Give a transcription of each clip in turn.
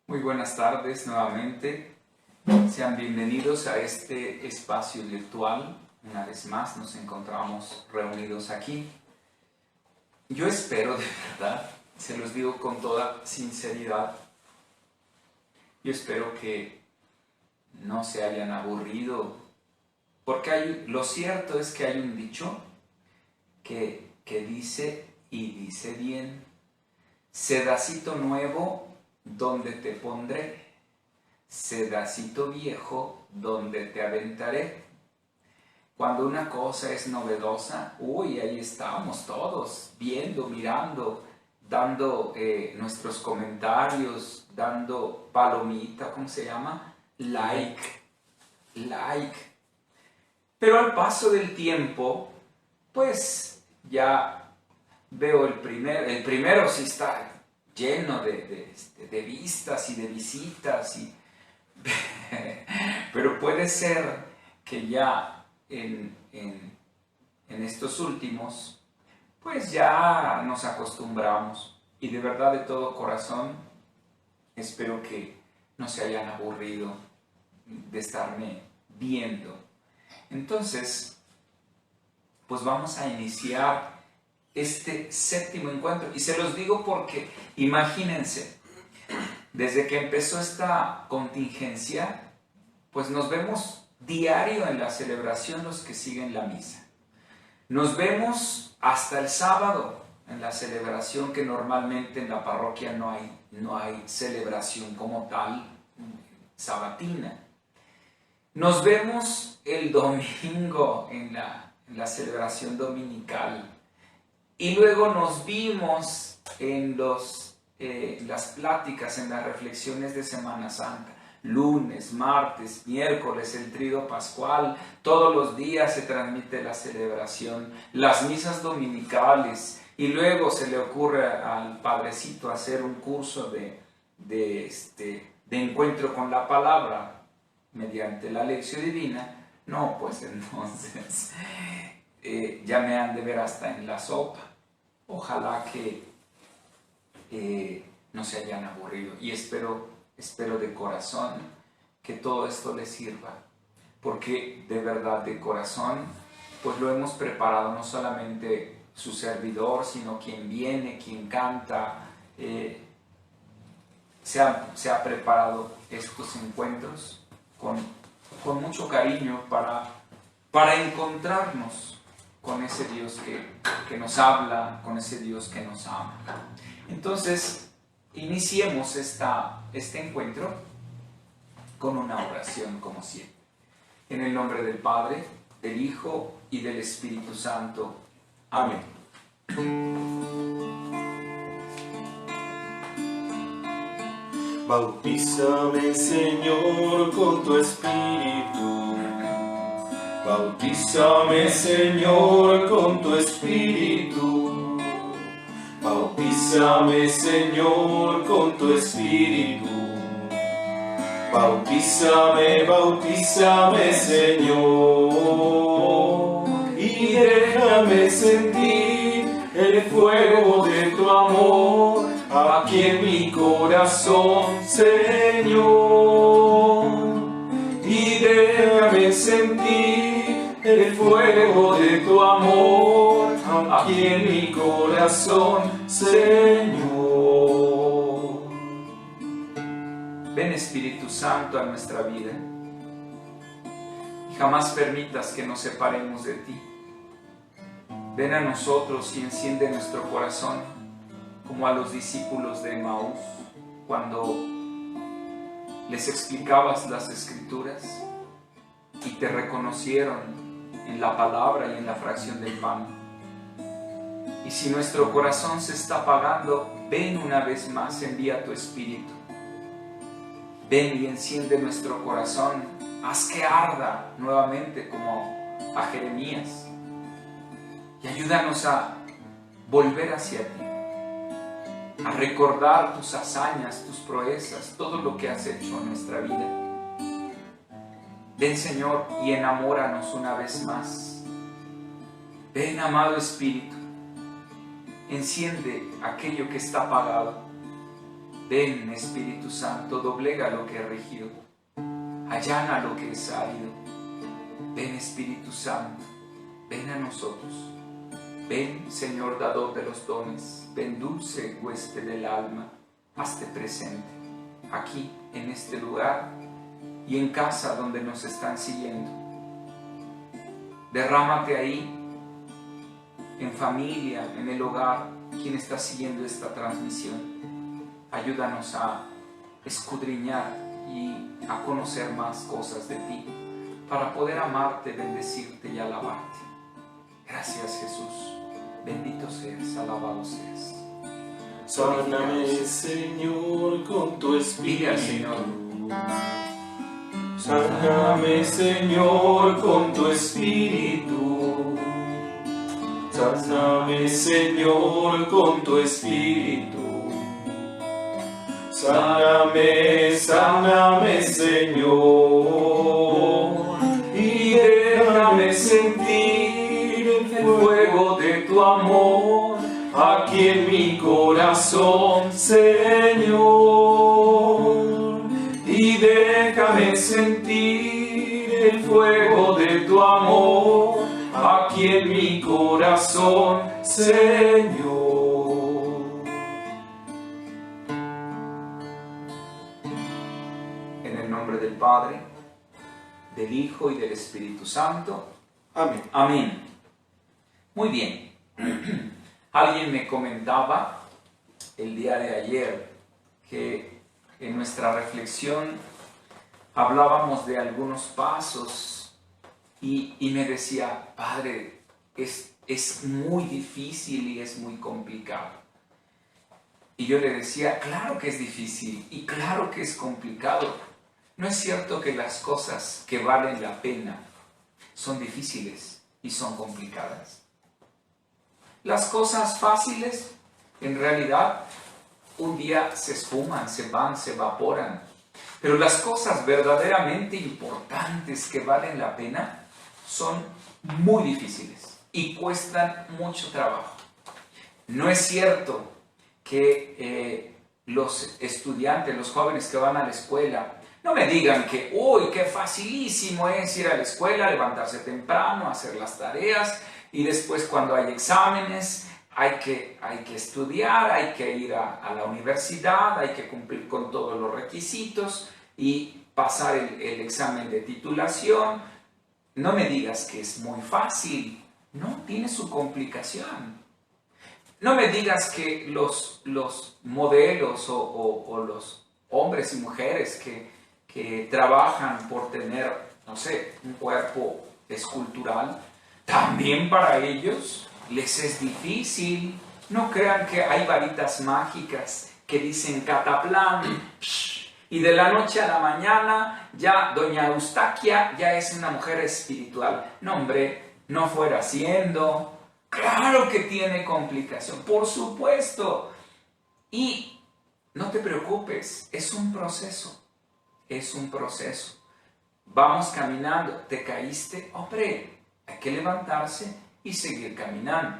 Muy buenas tardes nuevamente. Sean bienvenidos a este espacio virtual. Una vez más nos encontramos reunidos aquí. Yo espero de verdad, se los digo con toda sinceridad, yo espero que no se hayan aburrido, porque lo cierto es que hay un dicho que dice y dice bien: sedacito nuevo, ¿dónde te pondré? Sedacito viejo, ¿dónde te aventaré? Cuando una cosa es novedosa, ahí estamos todos, viendo, mirando, dando nuestros comentarios, dando palomita, ¿cómo se llama? Like. Pero al paso del tiempo, pues ya veo el primero sí está lleno de vistas y de visitas, pero puede ser que ya en estos últimos, pues ya nos acostumbramos, y de verdad de todo corazón espero que no se hayan aburrido de estarme viendo. Entonces, pues vamos a iniciar este séptimo encuentro, y se los digo porque imagínense, desde que empezó esta contingencia, pues nos vemos diario en la celebración los que siguen la misa. Nos vemos hasta el sábado en la celebración, que normalmente en la parroquia no hay celebración como tal sabatina. Nos vemos el domingo en la celebración dominical. Y luego nos vimos en las pláticas, en las reflexiones de Semana Santa. Lunes, martes, miércoles, el Tríodo Pascual. Todos los días se transmite la celebración. Las misas dominicales. Y luego se le ocurre al padrecito hacer un curso de encuentro con la palabra mediante la lección divina. No, pues entonces ya me han de ver hasta en la sopa. Ojalá que no se hayan aburrido, y espero de corazón que todo esto les sirva, porque de verdad de corazón pues lo hemos preparado, no solamente su servidor, sino quien viene, quien canta. Se ha preparado estos encuentros con mucho cariño para encontrarnos con ese Dios que nos habla, con ese Dios que nos ama. Entonces, iniciemos este encuentro con una oración, como siempre. En el nombre del Padre, del Hijo y del Espíritu Santo. Amén. Bautízame, Señor, con tu Espíritu. Bautízame, Señor, con tu Espíritu. Bautízame, Señor, con tu Espíritu. Bautízame, bautízame, Señor, y déjame sentir el fuego de tu amor aquí en mi corazón, Señor. Y déjame sentir el fuego de tu amor aquí en mi corazón, Señor. Ven, Espíritu Santo, a nuestra vida, y jamás permitas que nos separemos de ti. Ven a nosotros y enciende nuestro corazón, como a los discípulos de Emaús, cuando les explicabas las Escrituras y te reconocieron en la palabra y en la fracción del pan. Y si nuestro corazón se está apagando, ven una vez más, envía tu Espíritu. Ven y enciende nuestro corazón, haz que arda nuevamente como a Jeremías, y ayúdanos a volver hacia ti, a recordar tus hazañas, tus proezas, todo lo que has hecho en nuestra vida. Ven, Señor, y enamóranos una vez más. Ven, amado Espíritu, enciende aquello que está apagado. Ven, Espíritu Santo, doblega lo que es rígido, allana lo que es árido. Ven, Espíritu Santo, ven a nosotros. Ven, Señor dador de los dones, ven, dulce huésped del alma, hazte presente aquí, en este lugar y en casa donde nos están siguiendo. Derrámate ahí, en familia, en el hogar, quien está siguiendo esta transmisión. Ayúdanos a escudriñar y a conocer más cosas de ti, para poder amarte, bendecirte y alabarte. Gracias, Jesús. Bendito seas, alabado seas. Sáname, Señor, con tu espíritu. Dile al Señor. Sáname, Señor, con tu espíritu. Sáname, Señor, con tu espíritu. Sáname, sáname, Señor, y déjame sentir el fuego de tu amor aquí en mi corazón, Señor. Y déjame sentir el fuego de tu amor aquí en mi corazón, Señor. En el nombre del Padre, del Hijo y del Espíritu Santo. Amén. Amén. Muy bien. Alguien me comentaba el día de ayer que en nuestra reflexión hablábamos de algunos pasos y me decía, Padre, es muy difícil y es muy complicado. Y yo le decía, claro que es difícil y claro que es complicado. ¿No es cierto que las cosas que valen la pena son difíciles y son complicadas? Las cosas fáciles, en realidad, un día se esfuman, se van, se evaporan. Pero las cosas verdaderamente importantes que valen la pena son muy difíciles y cuestan mucho trabajo. No es cierto que los estudiantes, los jóvenes que van a la escuela, no me digan que, uy, qué facilísimo es ir a la escuela, levantarse temprano, hacer las tareas y después cuando hay exámenes hay que estudiar, hay que ir a la universidad, hay que cumplir con todos los requisitos y pasar el examen de titulación. No me digas que es muy fácil, no, tiene su complicación. No me digas que los modelos o los hombres y mujeres que trabajan por tener, no sé, un cuerpo escultural, también para ellos les es difícil. No crean que hay varitas mágicas que dicen cataplán y de la noche a la mañana ya doña Eustaquia ya es una mujer espiritual. No, hombre, no fuera siendo. Claro que tiene complicación, por supuesto. Y no te preocupes, es un proceso. Es un proceso. Vamos caminando. ¿Te caíste? Hombre, hay que levantarse y seguir caminando.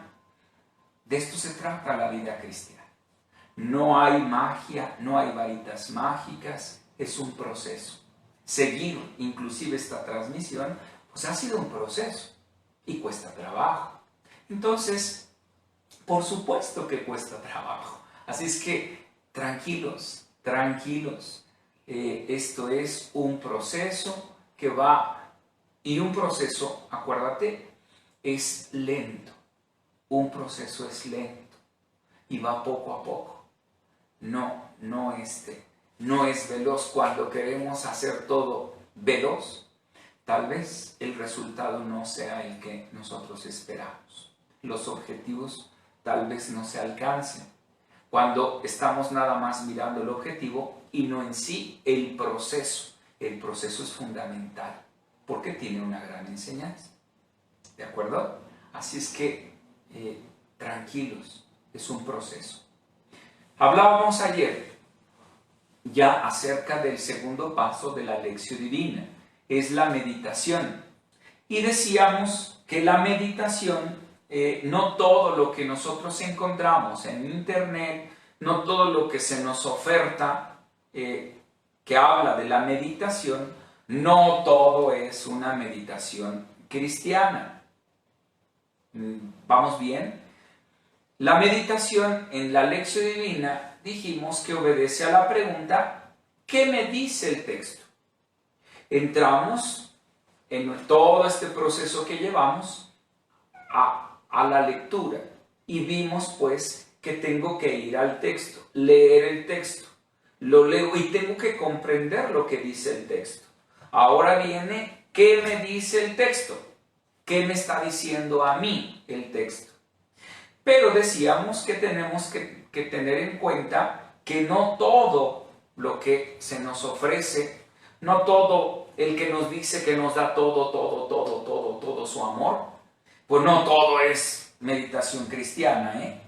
De esto se trata la vida cristiana. No hay magia, no hay varitas mágicas, es un proceso. Seguir inclusive esta transmisión, pues ha sido un proceso y cuesta trabajo. Entonces, por supuesto que cuesta trabajo. Así es que tranquilos, tranquilos. Esto es un proceso que va, y un proceso, acuérdate, es lento. Un proceso es lento y va poco a poco. No es veloz. Cuando queremos hacer todo veloz, tal vez el resultado no sea el que nosotros esperamos. Los objetivos tal vez no se alcancen. Cuando estamos nada más mirando el objetivo y no en sí el proceso. El proceso es fundamental porque tiene una gran enseñanza. ¿De acuerdo? Así es que tranquilos, es un proceso. Hablábamos ayer ya acerca del segundo paso de la lección divina, es la meditación. Y decíamos que la meditación, no todo lo que nosotros encontramos en internet, no todo lo que se nos oferta, que habla de la meditación, no todo es una meditación cristiana. ¿Vamos bien? La meditación en la lección divina dijimos que obedece a la pregunta, ¿qué me dice el texto? Entramos en todo este proceso que llevamos a la lectura y vimos pues que tengo que ir al texto, leer el texto, lo leo y tengo que comprender lo que dice el texto. Ahora viene, ¿qué me dice el texto? ¿Qué me está diciendo a mí el texto? Pero decíamos que tenemos que tener en cuenta que no todo lo que se nos ofrece, no todo el que nos dice que nos da todo su amor, pues no todo es meditación cristiana, ¿eh?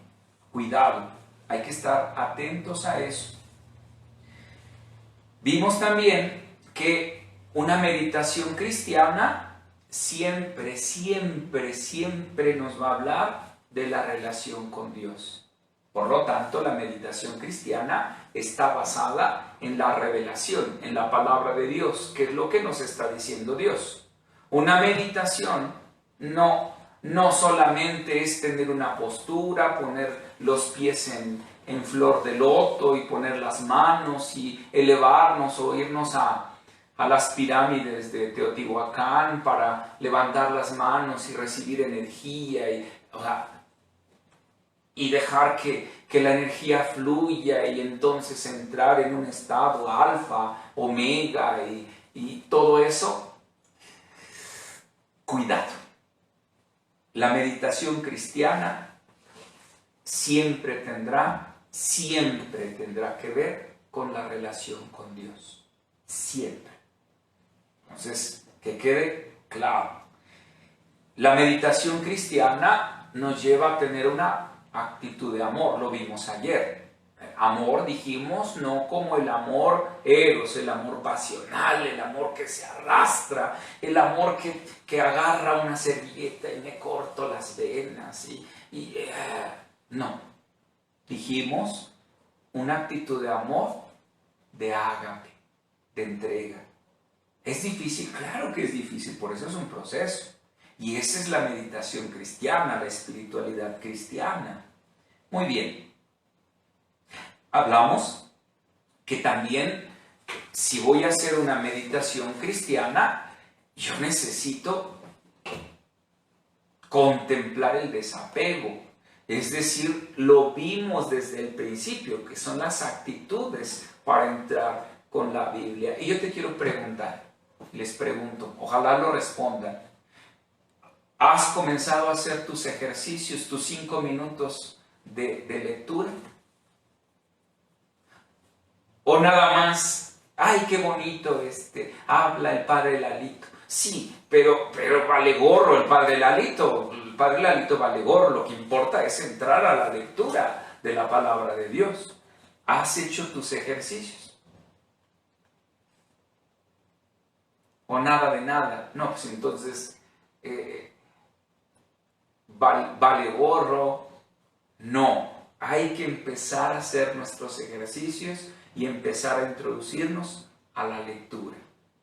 Cuidado, hay que estar atentos a eso. Vimos también que una meditación cristiana siempre nos va a hablar de la relación con Dios. Por lo tanto, la meditación cristiana está basada en la revelación, en la palabra de Dios, que es lo que nos está diciendo Dios. Una meditación no solamente es tener una postura, poner los pies en flor de loto y poner las manos y elevarnos o irnos a las pirámides de Teotihuacán para levantar las manos y recibir energía y dejar que la energía fluya y entonces entrar en un estado alfa, omega y todo eso. Cuidado. La meditación cristiana siempre tendrá que ver con la relación con Dios. Siempre. Entonces, que quede claro. La meditación cristiana nos lleva a tener una actitud de amor, lo vimos ayer. Amor, dijimos, no como el amor eros, el amor pasional, el amor que se arrastra, el amor que agarra una servilleta y me corto las venas. No. Dijimos una actitud de amor, de ágape, de entrega. ¿Es difícil? Claro que es difícil, por eso es un proceso. Y esa es la meditación cristiana, la espiritualidad cristiana. Muy bien. Hablamos que también, si voy a hacer una meditación cristiana, yo necesito contemplar el desapego. Es decir, lo vimos desde el principio, que son las actitudes para entrar con la Biblia. Y yo te quiero preguntar, les pregunto, ojalá lo respondan. ¿Has comenzado a hacer tus ejercicios, tus 5 minutos de lectura? ¿O nada más, ay, qué bonito habla el padre Lalito? Sí, pero vale gorro el padre Lalito. El padre Lalito vale gorro. Lo que importa es entrar a la lectura de la palabra de Dios. ¿Has hecho tus ejercicios? ¿O nada de nada? No, pues entonces, ¿vale gorro? No, hay que empezar a hacer nuestros ejercicios y empezar a introducirnos a la lectura,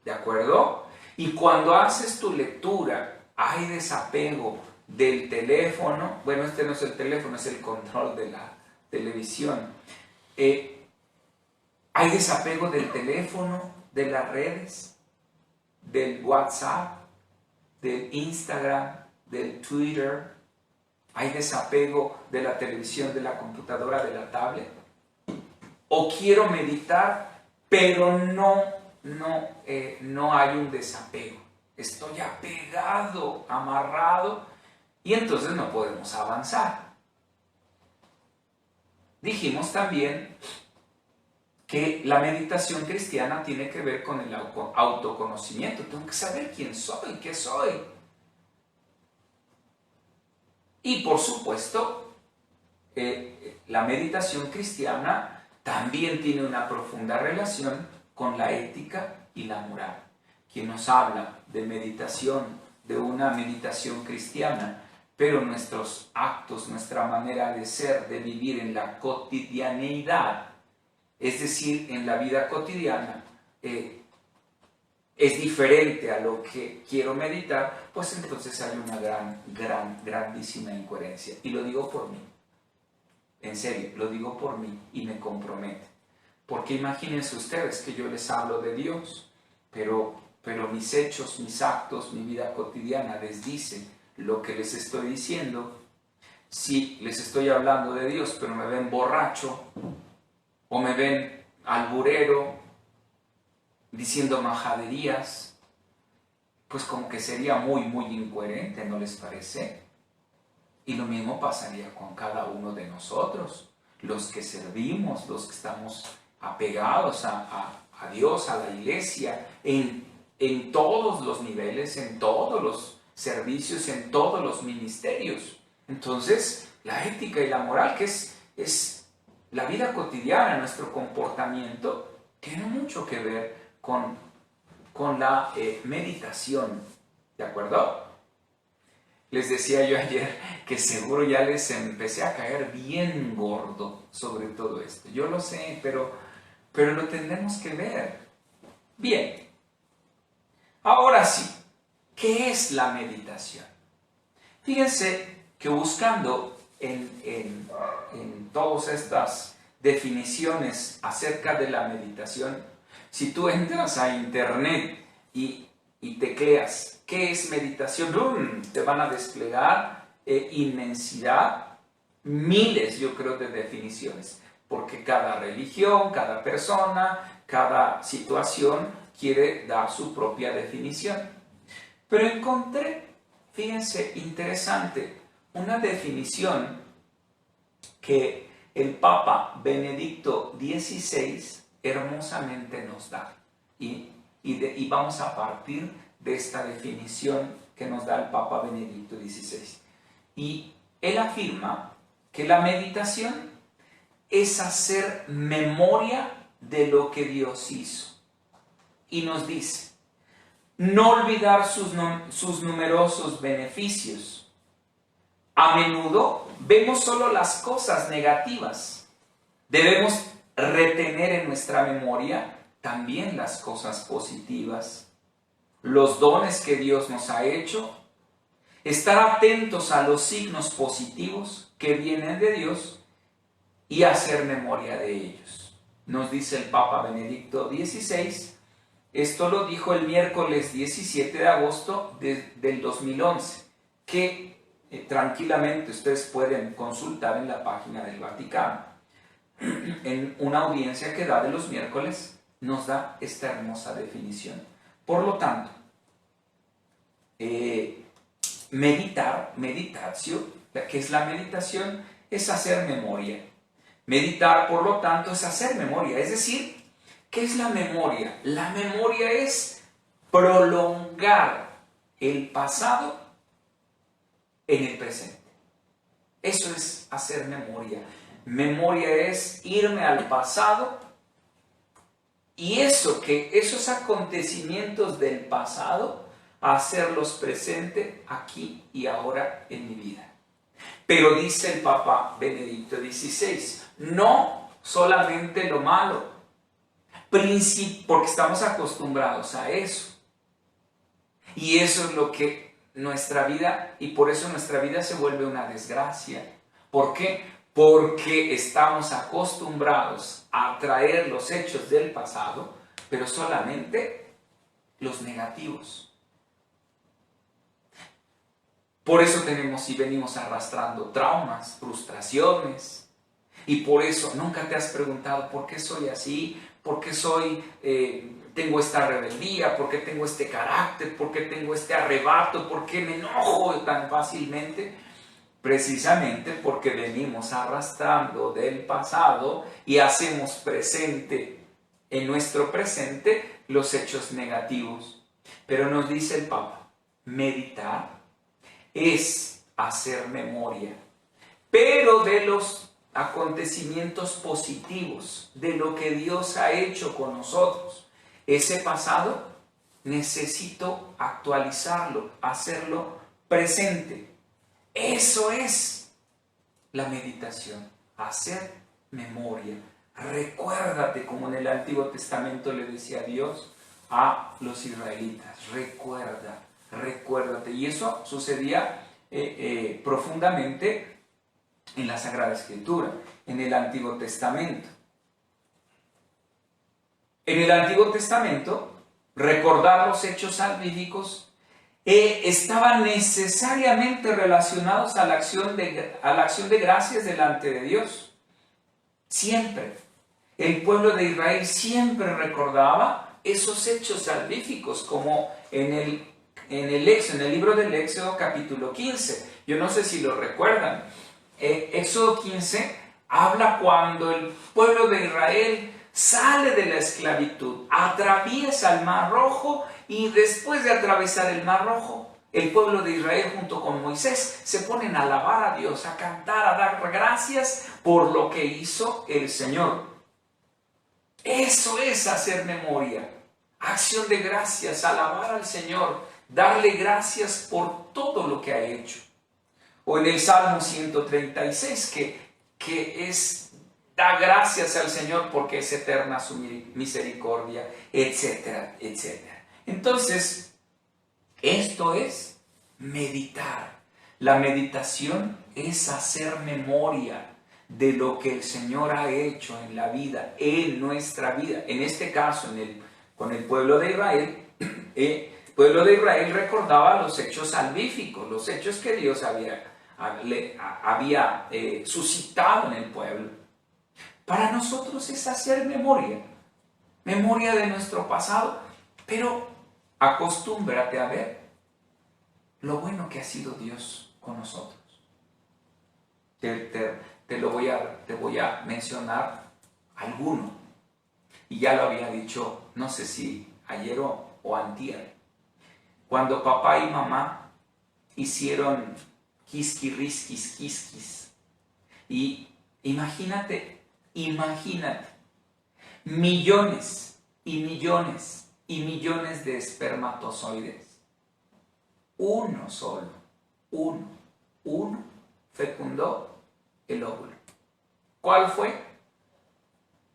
¿de acuerdo? Y cuando haces tu lectura, hay desapego del teléfono. Bueno, este no es el teléfono, es el control de la televisión. Hay desapego del teléfono, de las redes, del WhatsApp, del Instagram, del Twitter. Hay desapego de la televisión, de la computadora, de la tablet. O quiero meditar, pero no hay un desapego. Estoy apegado, amarrado, y entonces no podemos avanzar. Dijimos también que la meditación cristiana tiene que ver con el autoconocimiento. Tengo que saber quién soy, qué soy. Y por supuesto, la meditación cristiana también tiene una profunda relación con la ética y la moral. Quien nos habla de meditación, de una meditación cristiana, pero nuestros actos, nuestra manera de ser, de vivir en la cotidianeidad, es decir, en la vida cotidiana, es diferente a lo que quiero meditar, pues entonces hay una grandísima incoherencia. Y lo digo por mí, en serio, lo digo por mí y me compromete. Porque imagínense ustedes que yo les hablo de Dios, pero mis hechos, mis actos, mi vida cotidiana les dice lo que les estoy diciendo. Si les estoy hablando de Dios, pero me ven borracho, o me ven alburero, diciendo majaderías, pues como que sería muy incoherente, ¿no les parece? Y lo mismo pasaría con cada uno de nosotros, los que servimos, los que estamos apegados a Dios, a la iglesia, en todos los niveles, en todos los servicios, en todos los ministerios. Entonces, la ética y la moral, que es la vida cotidiana, nuestro comportamiento, tiene mucho que ver con la meditación, ¿de acuerdo? Les decía yo ayer que seguro ya les empecé a caer bien gordo sobre todo esto. Yo lo sé, pero lo tendremos que ver. Bien, ahora sí, ¿qué es la meditación? Fíjense que buscando en todas estas definiciones acerca de la meditación, si tú entras a internet y tecleas ¿qué es meditación? ¡Bum! Te van a desplegar inmensidad, miles yo creo de definiciones, porque cada religión, cada persona, cada situación quiere dar su propia definición. Pero encontré, fíjense, interesante, una definición que el Papa Benedicto XVI hermosamente nos da. Y vamos a partir de esta definición que nos da el Papa Benedicto XVI. Y él afirma que la meditación es hacer memoria de lo que Dios hizo. Y nos dice, no olvidar sus numerosos beneficios. A menudo vemos solo las cosas negativas. Debemos retener en nuestra memoria también las cosas positivas, los dones que Dios nos ha hecho, estar atentos a los signos positivos que vienen de Dios y hacer memoria de ellos. Nos dice el Papa Benedicto XVI, esto lo dijo el miércoles 17 de agosto del 2011, que tranquilamente ustedes pueden consultar en la página del Vaticano. En una audiencia que da de los miércoles, nos da esta hermosa definición. Por lo tanto, meditatio, que es la meditación, es hacer memoria. Meditar, por lo tanto, es hacer memoria. Es decir, ¿qué es la memoria? La memoria es prolongar el pasado en el presente. Eso es hacer memoria. Memoria es irme al pasado y esos acontecimientos del pasado, hacerlos presente aquí y ahora en mi vida. Pero dice el Papa Benedicto XVI, no solamente lo malo, porque estamos acostumbrados a eso. Y eso es lo que nuestra vida, y por eso nuestra vida se vuelve una desgracia. ¿Por qué? Porque estamos acostumbrados a traer los hechos del pasado, pero solamente los negativos. Por eso tenemos y venimos arrastrando traumas, frustraciones, y por eso nunca te has preguntado por qué soy así, por qué tengo esta rebeldía, por qué tengo este carácter, por qué tengo este arrebato, por qué me enojo tan fácilmente. Precisamente porque venimos arrastrando del pasado y hacemos presente en nuestro presente los hechos negativos. Pero nos dice el Papa, meditar es hacer memoria, pero de los acontecimientos positivos, de lo que Dios ha hecho con nosotros. Ese pasado necesito actualizarlo, hacerlo presente. Eso es la meditación, hacer memoria. Recuérdate, como en el Antiguo Testamento le decía Dios a los israelitas, recuérdate. Y eso sucedía profundamente en la Sagrada Escritura, en el Antiguo Testamento. En el Antiguo Testamento, recordar los hechos salvíficos estaban necesariamente relacionados a la acción de gracias delante de Dios. Siempre. El pueblo de Israel siempre recordaba esos hechos salvíficos, como en el libro del Éxodo capítulo 15. Yo no sé si lo recuerdan. Éxodo 15 habla cuando el pueblo de Israel sale de la esclavitud, atraviesa el Mar Rojo, y después de atravesar el Mar Rojo, el pueblo de Israel junto con Moisés se ponen a alabar a Dios, a cantar, a dar gracias por lo que hizo el Señor. Eso es hacer memoria, acción de gracias, alabar al Señor, darle gracias por todo lo que ha hecho. O en el Salmo 136, que es da gracias al Señor porque es eterna su misericordia, etcétera, etcétera. Entonces, esto es meditar. La meditación es hacer memoria de lo que el Señor ha hecho en la vida, en nuestra vida. En este caso, con el pueblo de Israel, el pueblo de Israel recordaba los hechos salvíficos, los hechos que Dios había suscitado en el pueblo. Para nosotros es hacer memoria de nuestro pasado, pero acostúmbrate a ver lo bueno que ha sido Dios con nosotros. Te voy a mencionar alguno, y ya lo había dicho, no sé si ayer o antier, cuando papá y mamá hicieron quisquis, y imagínate, millones y millones y millones de espermatozoides. Uno solo, uno fecundó el óvulo. ¿Cuál fue?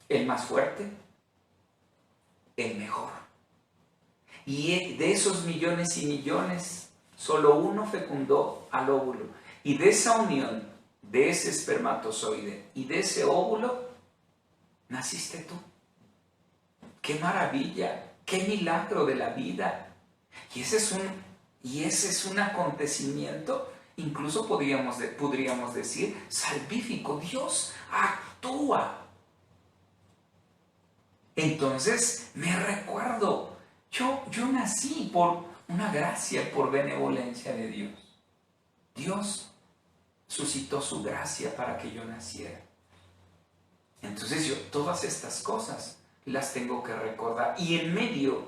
El más fuerte, el mejor. Y de esos millones y millones, solo uno fecundó al óvulo. Y de esa unión, de ese espermatozoide y de ese óvulo, naciste tú. ¡Qué maravilla! ¡Qué milagro de la vida! Y ese es un acontecimiento, incluso podríamos decir, salvífico. Dios actúa. Entonces, me recuerdo, yo nací por una gracia, por benevolencia de Dios. Dios suscitó su gracia para que yo naciera. Entonces yo todas estas cosas las tengo que recordar, y en medio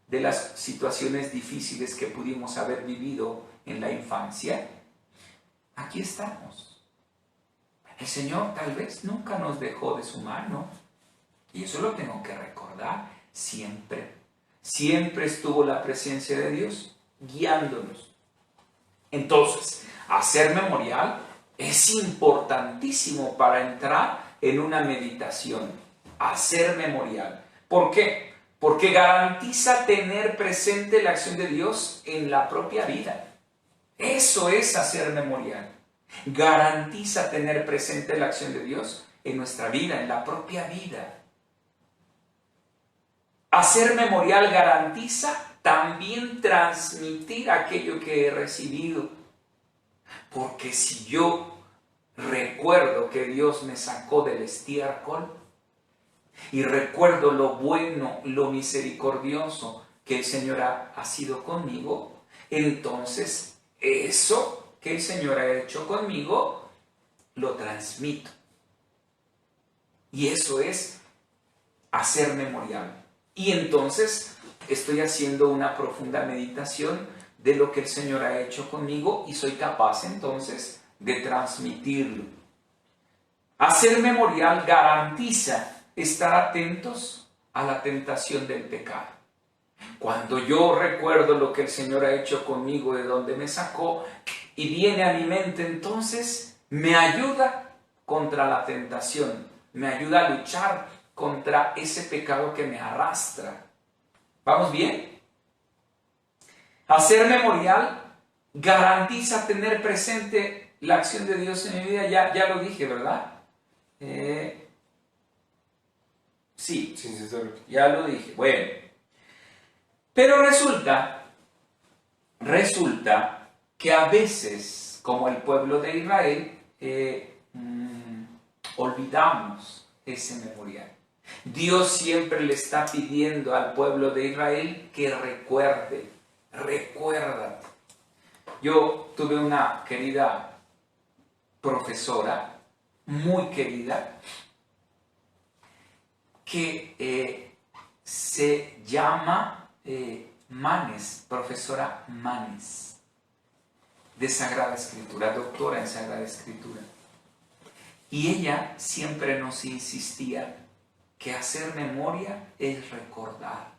de las situaciones difíciles que pudimos haber vivido en la infancia, aquí estamos. El Señor tal vez nunca nos dejó de su mano, y eso lo tengo que recordar siempre. Siempre estuvo la presencia de Dios guiándonos. Entonces, hacer memorial es importantísimo para entrar en una meditación. Hacer memorial. ¿Por qué? Porque garantiza tener presente la acción de Dios en la propia vida. Eso es hacer memorial. Garantiza tener presente la acción de Dios en nuestra vida, en la propia vida. Hacer memorial garantiza también transmitir aquello que he recibido. Porque si yo recuerdo que Dios me sacó del estiércol y recuerdo lo bueno, lo misericordioso que el Señor ha sido conmigo, entonces eso que el Señor ha hecho conmigo lo transmito. Y eso es hacer memorial. Y entonces estoy haciendo una profunda meditación de lo que el Señor ha hecho conmigo y soy capaz entonces de transmitirlo. Hacer memorial garantiza estar atentos a la tentación del pecado. Cuando yo recuerdo lo que el Señor ha hecho conmigo, de donde me sacó, y viene a mi mente, entonces me ayuda contra la tentación, me ayuda a luchar contra ese pecado que me arrastra. ¿Vamos bien? Hacer memorial garantiza tener presente la acción de Dios en mi vida. Ya lo dije, ¿verdad? Sí, ya lo dije. Bueno, pero resulta que a veces, como el pueblo de Israel, olvidamos ese memorial. Dios siempre le está pidiendo al pueblo de Israel que recuérdate. Yo tuve una querida profesora, muy querida, que se llama Manes, profesora Manes, de Sagrada Escritura, doctora en Sagrada Escritura. Y ella siempre nos insistía que hacer memoria es recordar.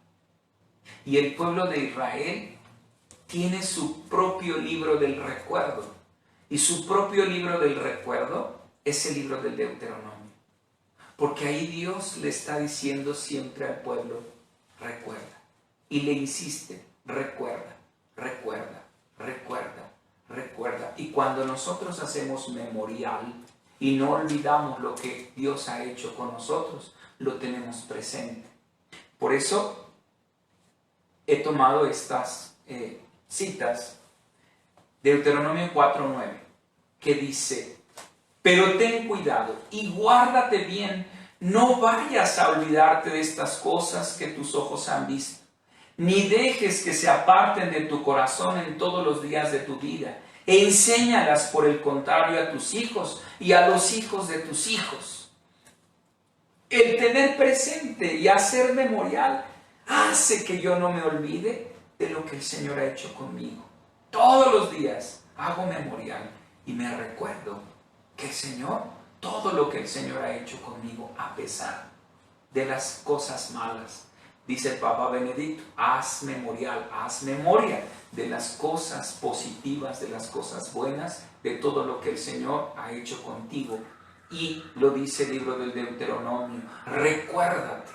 Y el pueblo de Israel tiene su propio libro del recuerdo. Y su propio libro del recuerdo es el libro del Deuteronomio. Porque ahí Dios le está diciendo siempre al pueblo, recuerda. Y le insiste, recuerda, recuerda, recuerda, recuerda. Y cuando nosotros hacemos memorial y no olvidamos lo que Dios ha hecho con nosotros, lo tenemos presente. Por eso he tomado estas citas. Deuteronomio 4:9, que dice, pero ten cuidado y guárdate bien, no vayas a olvidarte de estas cosas que tus ojos han visto, ni dejes que se aparten de tu corazón en todos los días de tu vida. Enséñalas por el contrario a tus hijos y a los hijos de tus hijos. El tener presente y hacer memorial hace que yo no me olvide de lo que el Señor ha hecho conmigo. Todos los días hago memorial y me recuerdo que el Señor, todo lo que el Señor ha hecho conmigo, a pesar de las cosas malas. Dice el Papa Benedicto, haz memorial, haz memoria de las cosas positivas, de las cosas buenas, de todo lo que el Señor ha hecho contigo. Y lo dice el libro del Deuteronomio, recuérdate,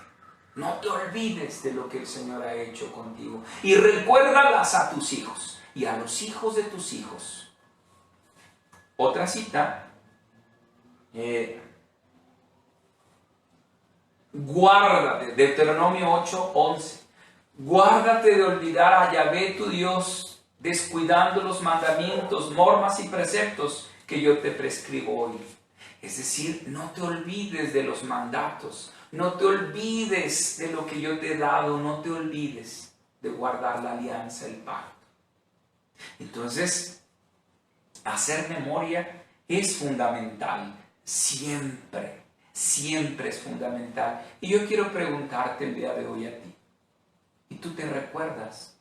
no te olvides de lo que el Señor ha hecho contigo. Y recuérdalas a tus hijos y a los hijos de tus hijos. Otra cita, guárdate, Deuteronomio 8:11, guárdate de olvidar a Yahvé tu Dios, descuidando los mandamientos, normas y preceptos que yo te prescribo hoy. Es decir, no te olvides de los mandatos, no te olvides de lo que yo te he dado, no te olvides de guardar la alianza, el pacto. Entonces, hacer memoria es fundamental, siempre es fundamental. Y yo quiero preguntarte el día de hoy a ti, ¿y tú te recuerdas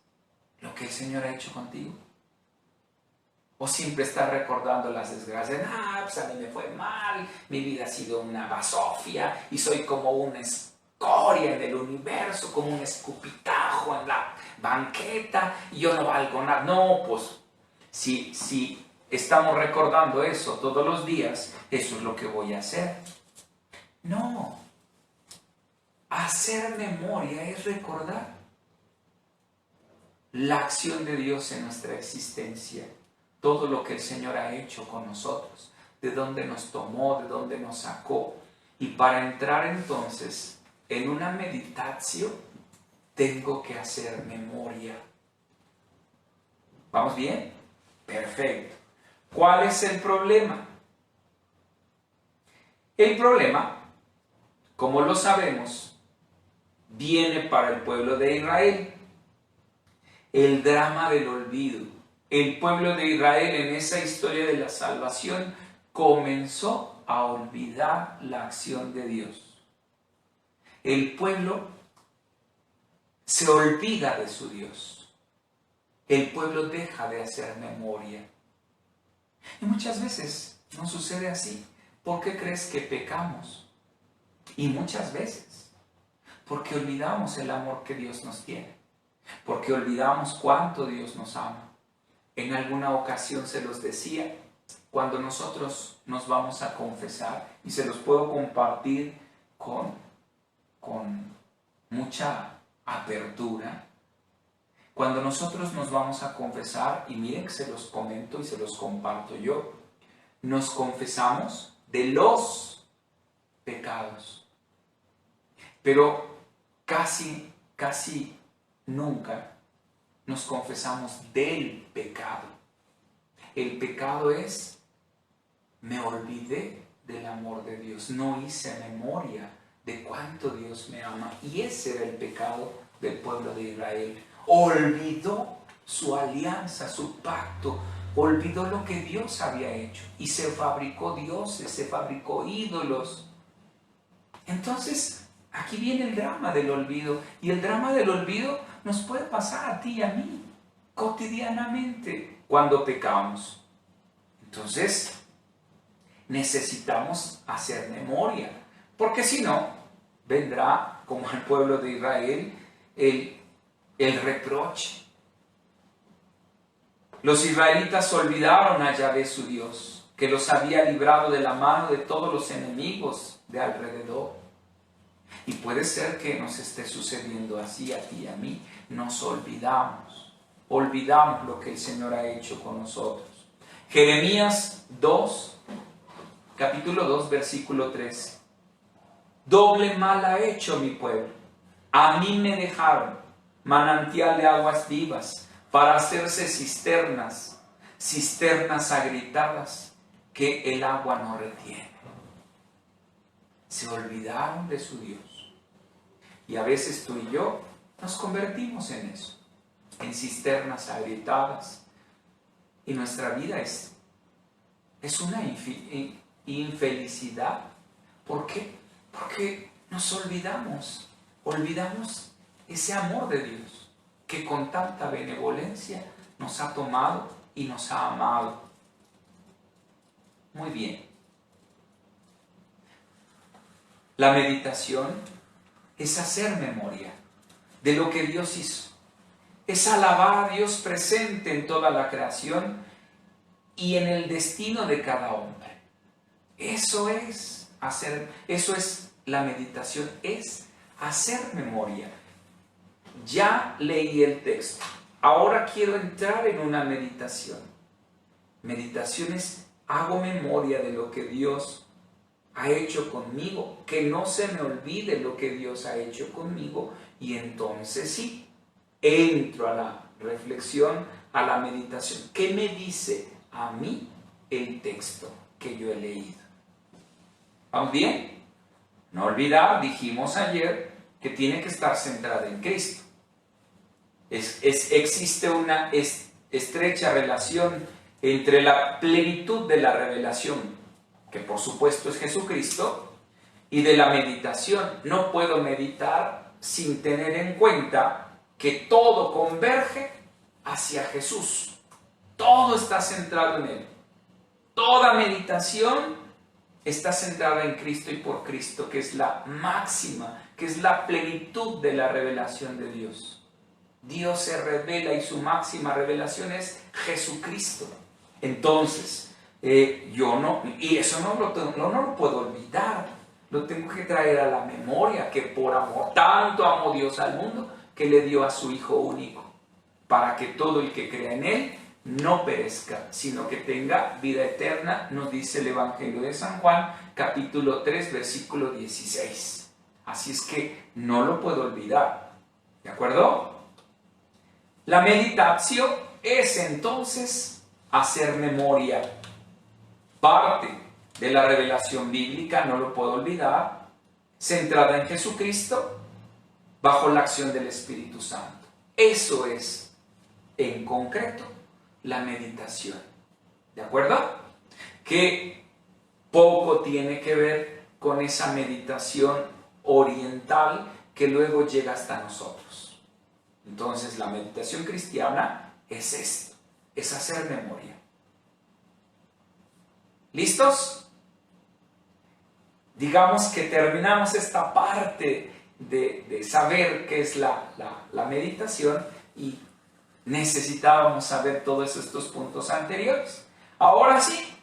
lo que el Señor ha hecho contigo? ¿O siempre estás recordando las desgracias? Pues a mí me fue mal, mi vida ha sido una basofia y soy como una escoria en el universo, como un escupitajo en la banqueta y yo no valgo nada. No, pues si estamos recordando eso todos los días, eso es lo que voy a hacer. No, hacer memoria es recordar la acción de Dios en nuestra existencia. Todo lo que el Señor ha hecho con nosotros, de dónde nos tomó, de dónde nos sacó. Y para entrar entonces en una meditación, tengo que hacer memoria. ¿Vamos bien? Perfecto. ¿Cuál es el problema? El problema, como lo sabemos, viene para el pueblo de Israel. El drama del olvido. El pueblo de Israel en esa historia de la salvación comenzó a olvidar la acción de Dios. El pueblo se olvida de su Dios. El pueblo deja de hacer memoria. Y muchas veces no sucede así. ¿Por qué crees que pecamos? Y muchas veces porque olvidamos el amor que Dios nos tiene. Porque olvidamos cuánto Dios nos ama. En alguna ocasión se los decía, cuando nosotros nos vamos a confesar, y se los puedo compartir con mucha apertura, cuando nosotros nos vamos a confesar, y miren que se los comento y se los comparto yo, nos confesamos de los pecados, pero casi nunca nos confesamos del pecado. El pecado es, me olvidé del amor de Dios, no hice memoria de cuánto Dios me ama. Y ese era el pecado del pueblo de Israel. Olvidó su alianza, su pacto, olvidó lo que Dios había hecho y se fabricó dioses, se fabricó ídolos. Entonces, aquí viene el drama del olvido, y el drama del olvido nos puede pasar a ti y a mí cotidianamente cuando pecamos. Entonces, necesitamos hacer memoria, porque si no, vendrá, como al pueblo de Israel, el reproche. Los israelitas olvidaron a Yahvé su Dios, que los había librado de la mano de todos los enemigos de alrededor. Y puede ser que nos esté sucediendo así a ti y a mí. Nos olvidamos lo que el Señor ha hecho con nosotros. Jeremías 2, capítulo 2, versículo 3. Doble mal ha hecho mi pueblo. A mí me dejaron manantial de aguas vivas para hacerse cisternas agrietadas que el agua no retiene. Se olvidaron de su Dios. Y a veces tú y yo nos convertimos en eso, en cisternas agrietadas. Y nuestra vida es una infelicidad. ¿Por qué? Porque nos olvidamos ese amor de Dios que con tanta benevolencia nos ha tomado y nos ha amado. Muy bien. La meditación es hacer memoria de lo que Dios hizo. Es alabar a Dios presente en toda la creación y en el destino de cada hombre. Eso es la meditación, es hacer memoria. Ya leí el texto. Ahora quiero entrar en una meditación. Meditación es, hago memoria de lo que Dios ha hecho conmigo, que no se me olvide lo que Dios ha hecho conmigo, y entonces sí, entro a la reflexión, a la meditación. ¿Qué me dice a mí el texto que yo he leído? ¿Vamos bien? No olvidar, dijimos ayer, que tiene que estar centrada en Cristo. Existe una estrecha relación entre la plenitud de la revelación, que por supuesto es Jesucristo, y de la meditación. No puedo meditar sin tener en cuenta que todo converge hacia Jesús. Todo está centrado en Él. Toda meditación está centrada en Cristo y por Cristo, que es la máxima, que es la plenitud de la revelación de Dios. Dios se revela y su máxima revelación es Jesucristo. Entonces, y eso no lo puedo olvidar, lo tengo que traer a la memoria, que por amor, tanto amó Dios al mundo, que le dio a su Hijo único, para que todo el que crea en Él no perezca, sino que tenga vida eterna, nos dice el Evangelio de San Juan, capítulo 3, versículo 16. Así es que no lo puedo olvidar, ¿de acuerdo? La meditación es entonces hacer memoria. Parte de la revelación bíblica, no lo puedo olvidar, centrada en Jesucristo, bajo la acción del Espíritu Santo. Eso es, en concreto, la meditación. ¿De acuerdo? Que poco tiene que ver con esa meditación oriental que luego llega hasta nosotros. Entonces, la meditación cristiana es esto, es hacer memoria. ¿Listos? Digamos que terminamos esta parte de saber qué es la meditación, y necesitábamos saber todos estos puntos anteriores. Ahora sí,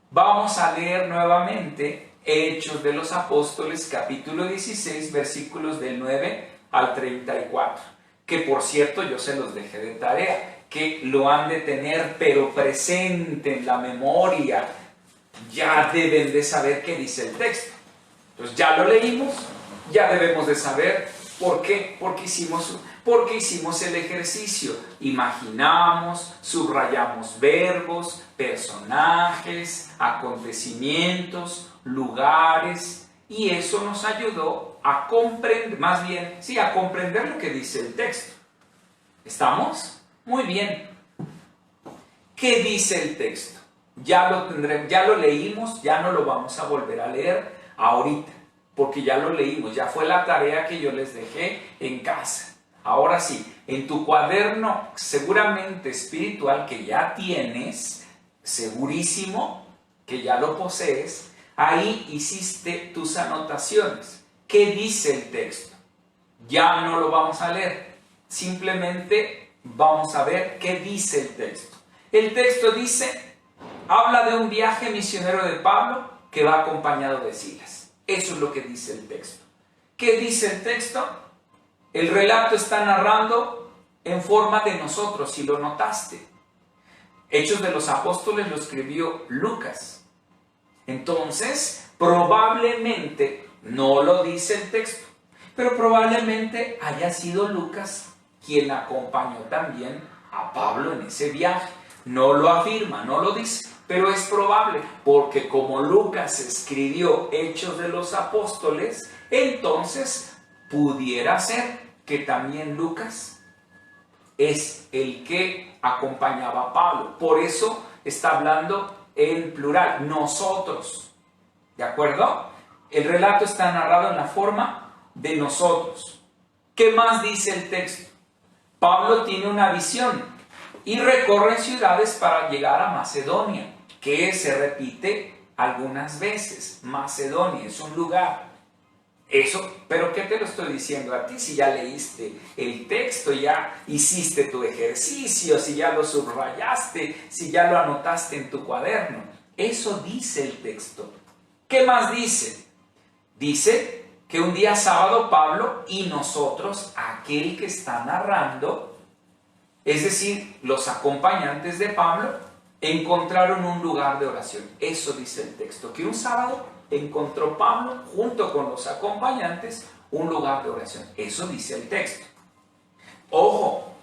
vamos a leer nuevamente Hechos de los Apóstoles, capítulo 16, versículos del 9 al 34. Que por cierto, yo se los dejé de tarea, que lo han de tener pero presente en la memoria. Ya deben de saber qué dice el texto. Entonces ya lo leímos, ya debemos de saber por qué, porque hicimos el ejercicio. Imaginamos, subrayamos verbos, personajes, acontecimientos, lugares, y eso nos ayudó a comprender, más bien, sí, a comprender lo que dice el texto. ¿Estamos? Muy bien. ¿Qué dice el texto? Ya lo leímos, ya no lo vamos a volver a leer ahorita, porque ya lo leímos, ya fue la tarea que yo les dejé en casa. Ahora sí, en tu cuaderno seguramente espiritual que ya tienes, segurísimo que ya lo posees, ahí hiciste tus anotaciones. ¿Qué dice el texto? Ya no lo vamos a leer, simplemente vamos a ver qué dice el texto. El texto dice, habla de un viaje misionero de Pablo que va acompañado de Silas. Eso es lo que dice el texto. ¿Qué dice el texto? El relato está narrando en forma de nosotros, si lo notaste. Hechos de los Apóstoles lo escribió Lucas. Entonces, probablemente, no lo dice el texto, pero probablemente haya sido Lucas quien acompañó también a Pablo en ese viaje. No lo afirma, no lo dice, pero es probable, porque como Lucas escribió Hechos de los Apóstoles, entonces pudiera ser que también Lucas es el que acompañaba a Pablo. Por eso está hablando en plural, nosotros. ¿De acuerdo? El relato está narrado en la forma de nosotros. ¿Qué más dice el texto? Pablo tiene una visión y recorre ciudades para llegar a Macedonia, que se repite algunas veces. Macedonia es un lugar. Eso, pero ¿qué te lo estoy diciendo a ti? Si ya leíste el texto, ya hiciste tu ejercicio, si ya lo subrayaste, si ya lo anotaste en tu cuaderno. Eso dice el texto. ¿Qué más dice? Dice que un día sábado Pablo y nosotros, aquel que está narrando, es decir, los acompañantes de Pablo, encontraron un lugar de oración. Eso dice el texto, que un sábado encontró Pablo junto con los acompañantes un lugar de oración. Eso dice el texto. Ojo,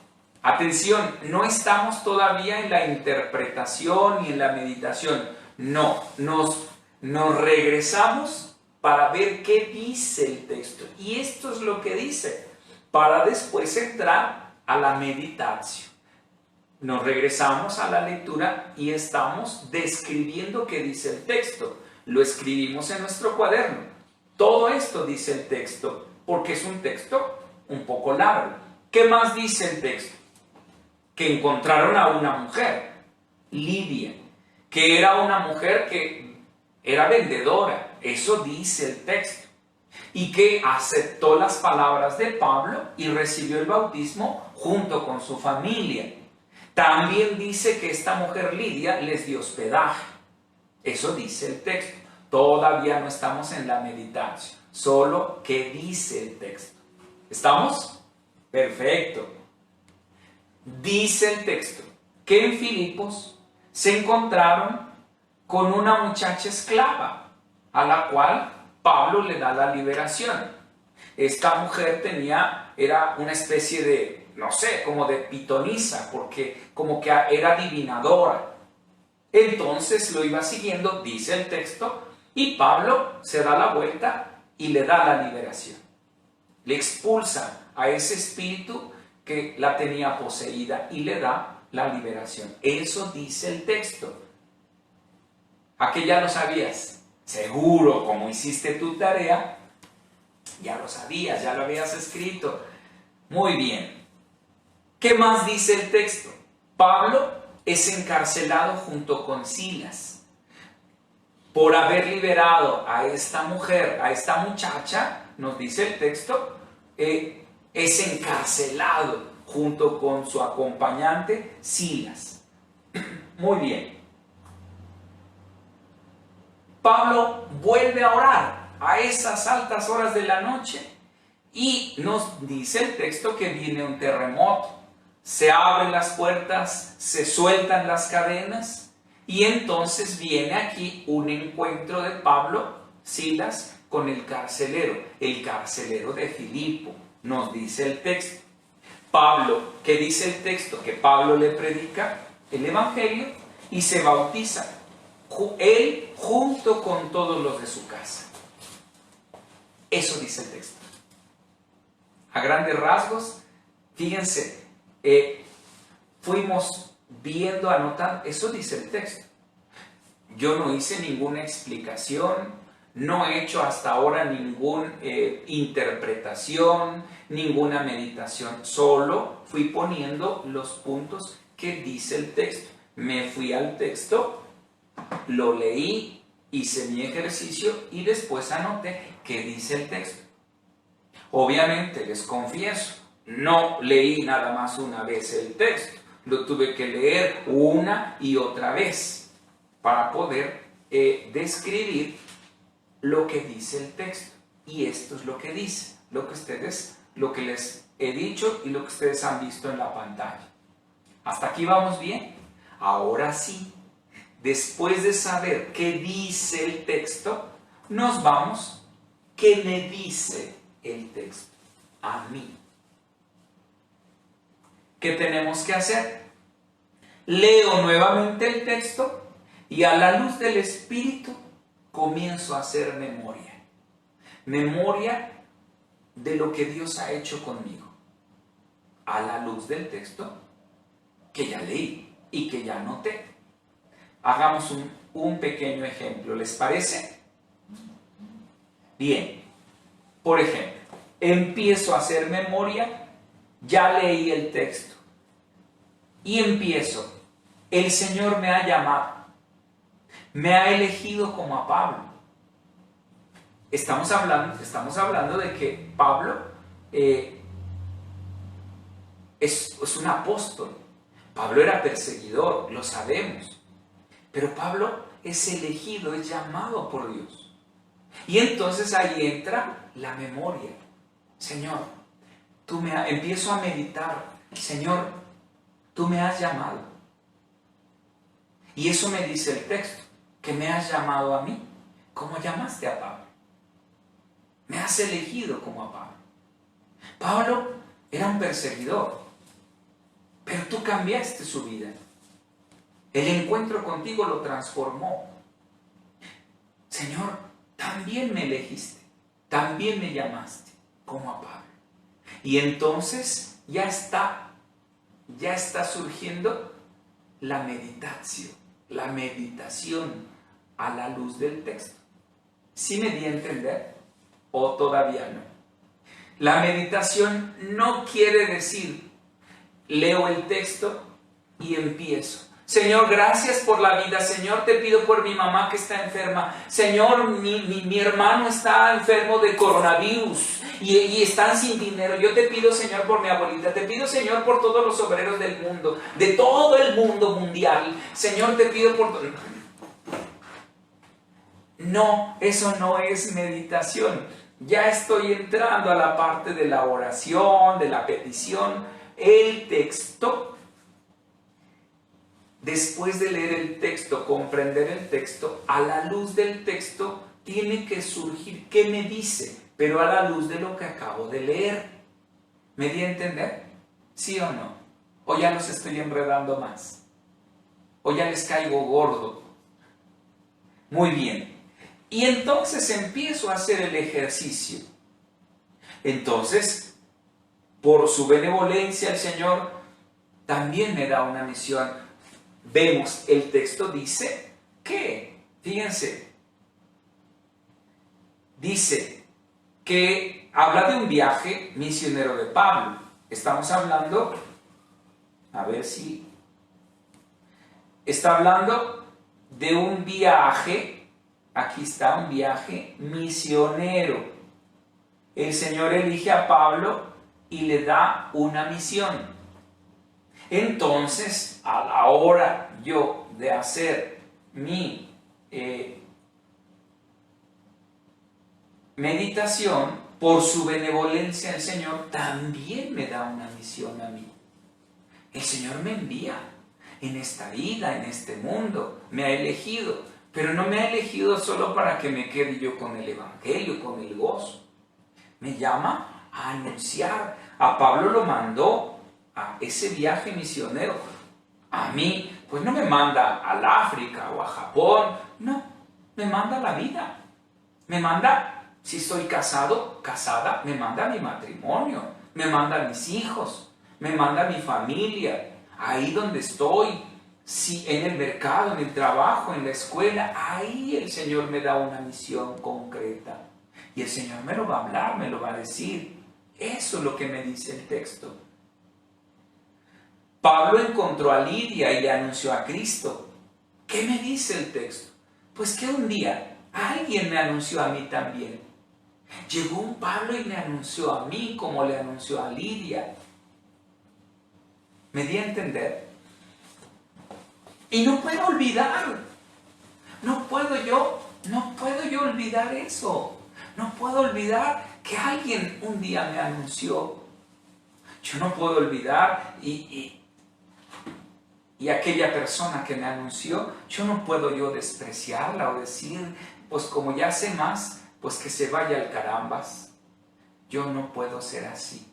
atención, no estamos todavía en la interpretación y en la meditación. No, nos regresamos para ver qué dice el texto. Y esto es lo que dice, para después entrar a la meditación. Nos regresamos a la lectura y estamos describiendo qué dice el texto. Lo escribimos en nuestro cuaderno. Todo esto dice el texto, porque es un texto un poco largo. ¿Qué más dice el texto? Que encontraron a una mujer, Lidia, que era una mujer que era vendedora. Eso dice el texto. Y que aceptó las palabras de Pablo y recibió el bautismo junto con su familia. También dice que esta mujer Lidia les dio hospedaje. Eso dice el texto. Todavía no estamos en la meditación. Solo qué dice el texto. ¿Estamos? Perfecto. Dice el texto que en Filipos se encontraron con una muchacha esclava a la cual Pablo le da la liberación. Esta mujer era una especie de, no sé, como de pitonisa, porque como que era adivinadora. Entonces lo iba siguiendo, dice el texto, y Pablo se da la vuelta y le da la liberación. Le expulsa a ese espíritu que la tenía poseída y le da la liberación. Eso dice el texto. ¿A qué ya lo sabías? Seguro, como hiciste tu tarea, ya lo sabías, ya lo habías escrito. Muy bien. ¿Qué más dice el texto? Pablo es encarcelado junto con Silas por haber liberado a esta mujer, a esta muchacha, nos dice el texto, es encarcelado junto con su acompañante Silas. Muy bien. Pablo vuelve a orar a esas altas horas de la noche y nos dice el texto que viene un terremoto. Se abren las puertas, se sueltan las cadenas y entonces viene aquí un encuentro de Pablo, Silas, con el carcelero de Filipo, nos dice el texto. Pablo, ¿qué dice el texto? Que Pablo le predica el Evangelio y se bautiza, él junto con todos los de su casa. Eso dice el texto. A grandes rasgos, fíjense, fuimos viendo, anotando, eso dice el texto. Yo no hice ninguna explicación, no he hecho hasta ahora ninguna interpretación, ninguna meditación, solo fui poniendo los puntos que dice el texto. Me fui al texto, lo leí, hice mi ejercicio y después anoté qué dice el texto. Obviamente, les confieso, no leí nada más una vez el texto, lo tuve que leer una y otra vez para poder describir lo que dice el texto. Y esto es lo que dice, lo que les he dicho y lo que ustedes han visto en la pantalla. ¿Hasta aquí vamos bien? Ahora sí, después de saber qué dice el texto, nos vamos, ¿qué me dice el texto a mí? ¿Qué tenemos que hacer? Leo nuevamente el texto y a la luz del Espíritu comienzo a hacer memoria. Memoria de lo que Dios ha hecho conmigo. A la luz del texto que ya leí y que ya anoté. Hagamos un pequeño ejemplo, ¿les parece? Bien, por ejemplo, empiezo a hacer memoria, ya leí el texto y empiezo. El Señor me ha llamado, me ha elegido como a Pablo. Estamos hablando de que Pablo es un apóstol. Pablo era perseguidor, lo sabemos. Pero Pablo es elegido, es llamado por Dios. Y entonces ahí entra la memoria. Señor, empiezo a meditar. Señor, tú me has llamado. Y eso me dice el texto, que me has llamado a mí, como llamaste a Pablo. Me has elegido como a Pablo. Pablo era un perseguidor, pero tú cambiaste su vida. El encuentro contigo lo transformó. Señor, también me elegiste, también me llamaste como a Pablo. Y entonces ya está surgiendo la meditación a la luz del texto. ¿Sí me di a entender o todavía no? La meditación no quiere decir leo el texto y empiezo. Señor, gracias por la vida. Señor, te pido por mi mamá que está enferma. Señor, mi hermano está enfermo de coronavirus y están sin dinero. Yo te pido, Señor, por mi abuelita. Te pido, Señor, por todos los obreros del mundo, de todo el mundo mundial. Señor, te pido por todo. No, eso no es meditación. Ya estoy entrando a la parte de la oración, de la petición. El texto. Después de leer el texto, comprender el texto, a la luz del texto tiene que surgir qué me dice, pero a la luz de lo que acabo de leer. ¿Me di a entender? ¿Sí o no? ¿O ya los estoy enredando más? ¿O ya les caigo gordo? Muy bien. Y entonces empiezo a hacer el ejercicio. Entonces, por su benevolencia, el Señor también me da una misión. Vemos, el texto dice que, fíjense, dice que habla de un viaje misionero de Pablo. Estamos hablando, a ver si, está hablando de un viaje, aquí está un viaje misionero. El Señor elige a Pablo y le da una misión. Entonces, a la hora yo de hacer mi meditación, por su benevolencia el Señor también me da una misión a mí. El Señor me envía en esta vida, en este mundo, me ha elegido, pero no me ha elegido solo para que me quede yo con el Evangelio, con el gozo. Me llama a anunciar. A Pablo lo mandó a ese viaje misionero. A mí, pues no me manda al África o a Japón, no, me manda a la vida. Me manda, si estoy casado, casada, me manda a mi matrimonio, me manda a mis hijos, me manda a mi familia, ahí donde estoy, si en el mercado, en el trabajo, en la escuela, ahí el Señor me da una misión concreta. Y el Señor me lo va a hablar, me lo va a decir. Eso es lo que me dice el texto. Pablo encontró a Lidia y le anunció a Cristo. ¿Qué me dice el texto? Pues que un día alguien me anunció a mí también. Llegó un Pablo y me anunció a mí como le anunció a Lidia. ¿Me di a entender? Y no puedo olvidar. No puedo yo olvidar eso. No puedo olvidar que alguien un día me anunció. Yo no puedo olvidar y aquella persona que me anunció, yo no puedo yo despreciarla o decir, pues como ya sé más, pues que se vaya al carambas. Yo no puedo ser así.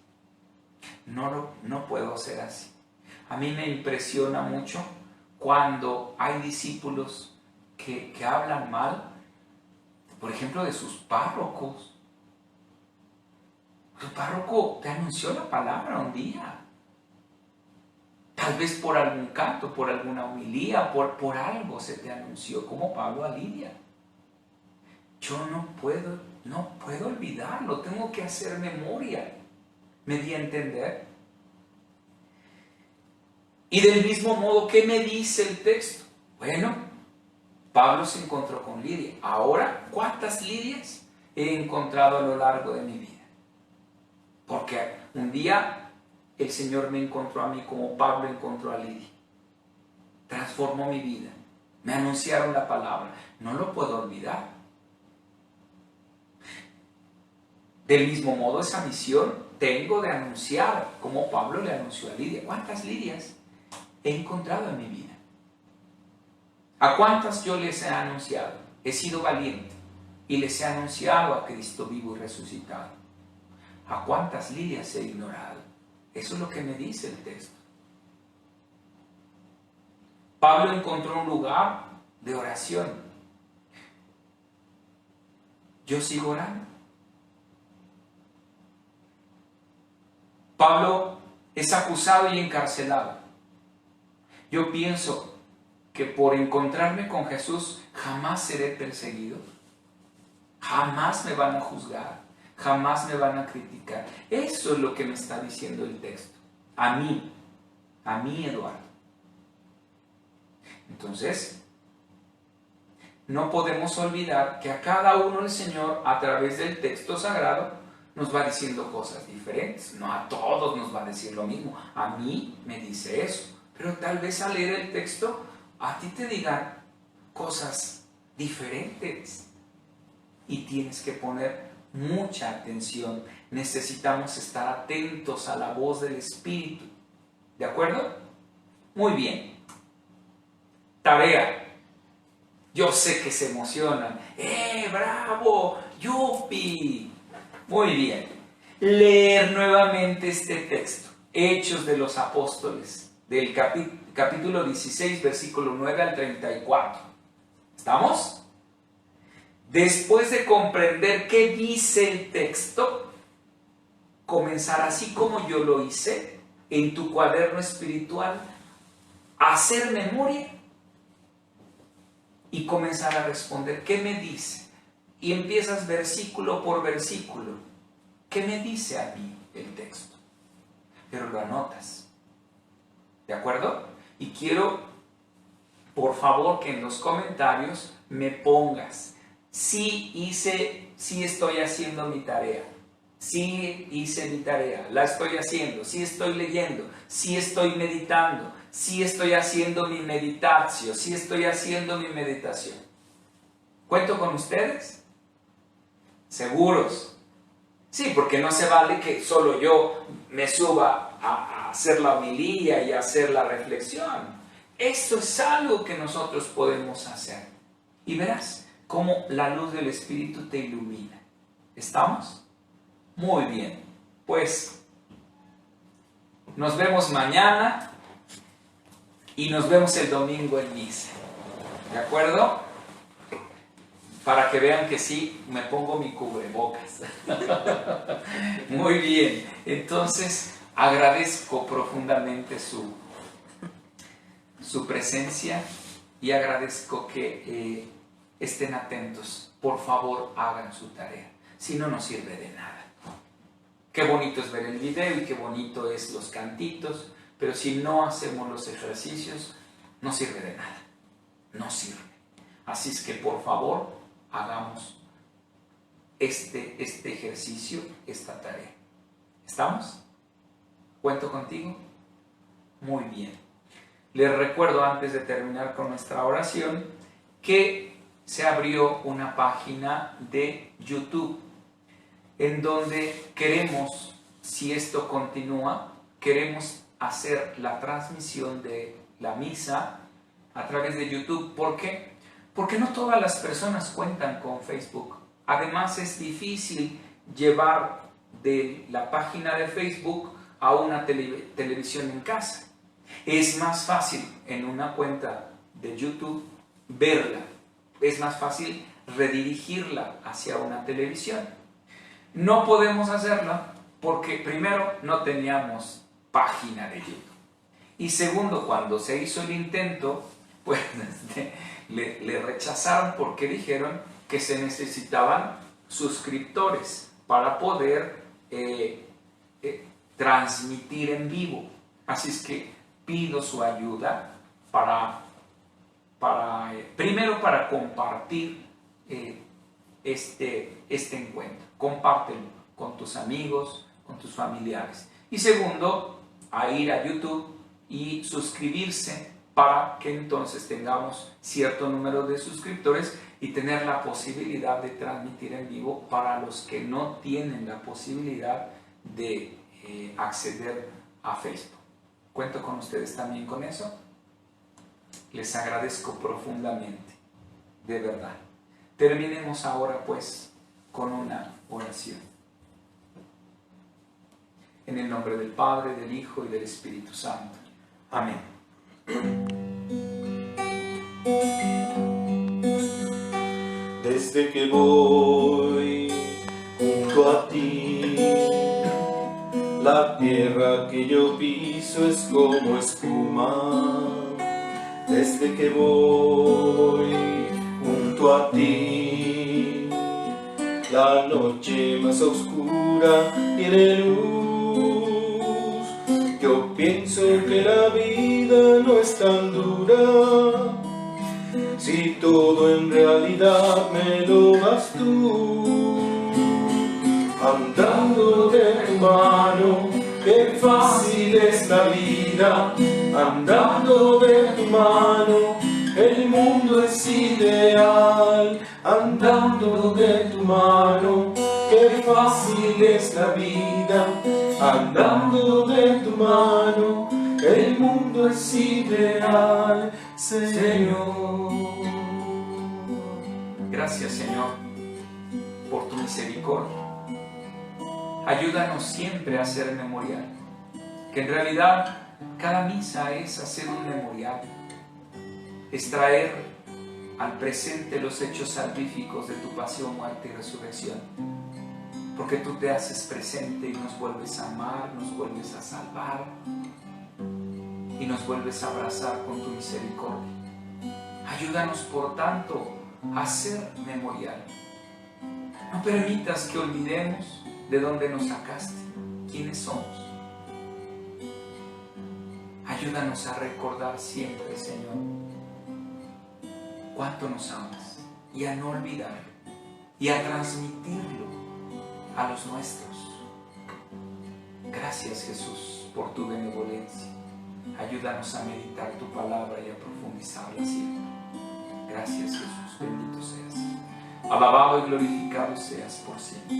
No puedo ser así. A mí me impresiona mucho cuando hay discípulos que hablan mal, por ejemplo, de sus párrocos. Tu párroco te anunció la palabra un día. Tal vez por algún canto, por alguna homilía, por algo se te anunció, como Pablo a Lidia. Yo no puedo olvidarlo, tengo que hacer memoria. ¿Me di a entender? Y del mismo modo, ¿qué me dice el texto? Bueno, Pablo se encontró con Lidia. Ahora, ¿cuántas Lidias he encontrado a lo largo de mi vida? Porque un día el Señor me encontró a mí como Pablo encontró a Lidia. Transformó mi vida. Me anunciaron la palabra. No lo puedo olvidar. Del mismo modo, esa misión tengo de anunciar como Pablo le anunció a Lidia. ¿Cuántas Lidias he encontrado en mi vida? ¿A cuántas yo les he anunciado? He sido valiente y les he anunciado a Cristo vivo y resucitado. ¿A cuántas Lidias he ignorado? Eso es lo que me dice el texto. Pablo encontró un lugar de oración. Yo sigo orando. Pablo es acusado y encarcelado. Yo pienso que por encontrarme con Jesús jamás seré perseguido. Jamás me van a juzgar. Jamás me van a criticar. Eso es lo que me está diciendo el texto. A mí, Eduardo. Entonces, no podemos olvidar que a cada uno el Señor, a través del texto sagrado, nos va diciendo cosas diferentes. No a todos nos va a decir lo mismo. A mí me dice eso. Pero tal vez al leer el texto, a ti te digan cosas diferentes. Y tienes que poner mucha atención. Necesitamos estar atentos a la voz del Espíritu. ¿De acuerdo? Muy bien. Tarea. Yo sé que se emocionan. ¡Bravo! ¡Yupi! Muy bien. Leer nuevamente este texto. Hechos de los Apóstoles. Del capítulo 16, versículo 9 al 34. ¿Estamos? Después de comprender qué dice el texto, comenzar así como yo lo hice, en tu cuaderno espiritual, a hacer memoria y comenzar a responder. ¿Qué me dice? Y empiezas versículo por versículo. ¿Qué me dice a mí el texto? Pero lo anotas. ¿De acuerdo? Y quiero, por favor, que en los comentarios me pongas: sí estoy haciendo mi tarea. sí hice mi tarea, la estoy haciendo, sí estoy leyendo, sí estoy meditando, sí estoy haciendo mi meditatio, sí estoy haciendo mi meditación. ¿Cuento con ustedes? ¿Seguros? Sí, porque no se vale que solo yo me suba a hacer la homilía y a hacer la reflexión. Esto es algo que nosotros podemos hacer. Y verás cómo la luz del Espíritu te ilumina. ¿Estamos? Muy bien. Pues nos vemos mañana y nos vemos el domingo en misa. ¿De acuerdo? Para que vean que sí, me pongo mi cubrebocas. Muy bien. Entonces, agradezco profundamente su presencia y agradezco que estén atentos. Por favor, hagan su tarea. Si no, no sirve de nada. Qué bonito es ver el video y qué bonito es los cantitos, pero si no hacemos los ejercicios, no sirve de nada. No sirve. Así es que, por favor, hagamos este ejercicio, esta tarea. ¿Estamos? ¿Cuento contigo? Muy bien. Les recuerdo, antes de terminar con nuestra oración, que se abrió una página de YouTube en donde queremos, si esto continúa, queremos hacer la transmisión de la misa a través de YouTube. ¿Por qué? Porque no todas las personas cuentan con Facebook. Además, es difícil llevar de la página de Facebook a una televisión en casa. Es más fácil en una cuenta de YouTube verla. Es más fácil redirigirla hacia una televisión. No podemos hacerla porque primero no teníamos página de YouTube. Y segundo, cuando se hizo el intento, pues le rechazaron porque dijeron que se necesitaban suscriptores para poder transmitir en vivo. Así es que pido su ayuda primero para compartir este encuentro. Compártelo con tus amigos, con tus familiares. Y segundo, a ir a YouTube y suscribirse para que entonces tengamos cierto número de suscriptores y tener la posibilidad de transmitir en vivo para los que no tienen la posibilidad de acceder a Facebook. ¿Cuento con ustedes también con eso? Les agradezco profundamente, de verdad. Terminemos ahora pues con una oración. En el nombre del Padre, del Hijo y del Espíritu Santo. Amén. Desde que voy junto a ti, la tierra que yo piso es como espuma. Desde que voy junto a ti, la noche más oscura tiene luz. Yo pienso que la vida no es tan dura, si todo en realidad me lo das tú. Andando de tu mano, qué fácil es la vida. Andando de tu mano, el mundo es ideal. Andando de tu mano, qué fácil es la vida. Andando de tu mano, el mundo es ideal, Señor. Gracias, Señor, por tu misericordia. Ayúdanos siempre a hacer memorial, que en realidad cada misa es hacer un memorial, es traer al presente los hechos salvíficos de tu pasión, muerte y resurrección, porque tú te haces presente y nos vuelves a amar, nos vuelves a salvar y nos vuelves a abrazar con tu misericordia. Ayúdanos, por tanto, a hacer memorial. No permitas que olvidemos de dónde nos sacaste, quiénes somos. Ayúdanos a recordar siempre, Señor, cuánto nos amas y a no olvidarlo y a transmitirlo a los nuestros. Gracias, Jesús, por tu benevolencia. Ayúdanos a meditar tu palabra y a profundizarla siempre. Gracias, Jesús, bendito seas. Alabado y glorificado seas por siempre.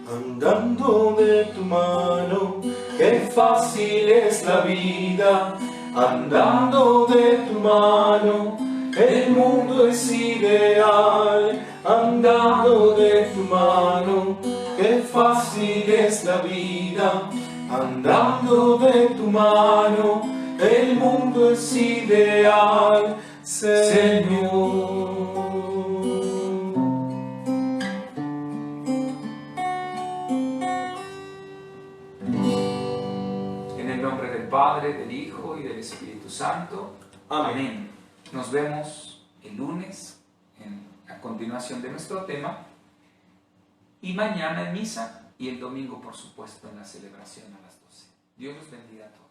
Andando de tu mano, qué fácil es la vida. Andando de tu mano, el mundo es ideal. Andando de tu mano, qué fácil es la vida. Andando de tu mano, el mundo es ideal, Señor. En el nombre del Padre, del Hijo y del Espíritu Santo. Amén. Nos vemos el lunes a continuación de nuestro tema, y mañana en misa, y el domingo, por supuesto, en la celebración a las 12. Dios los bendiga a todos.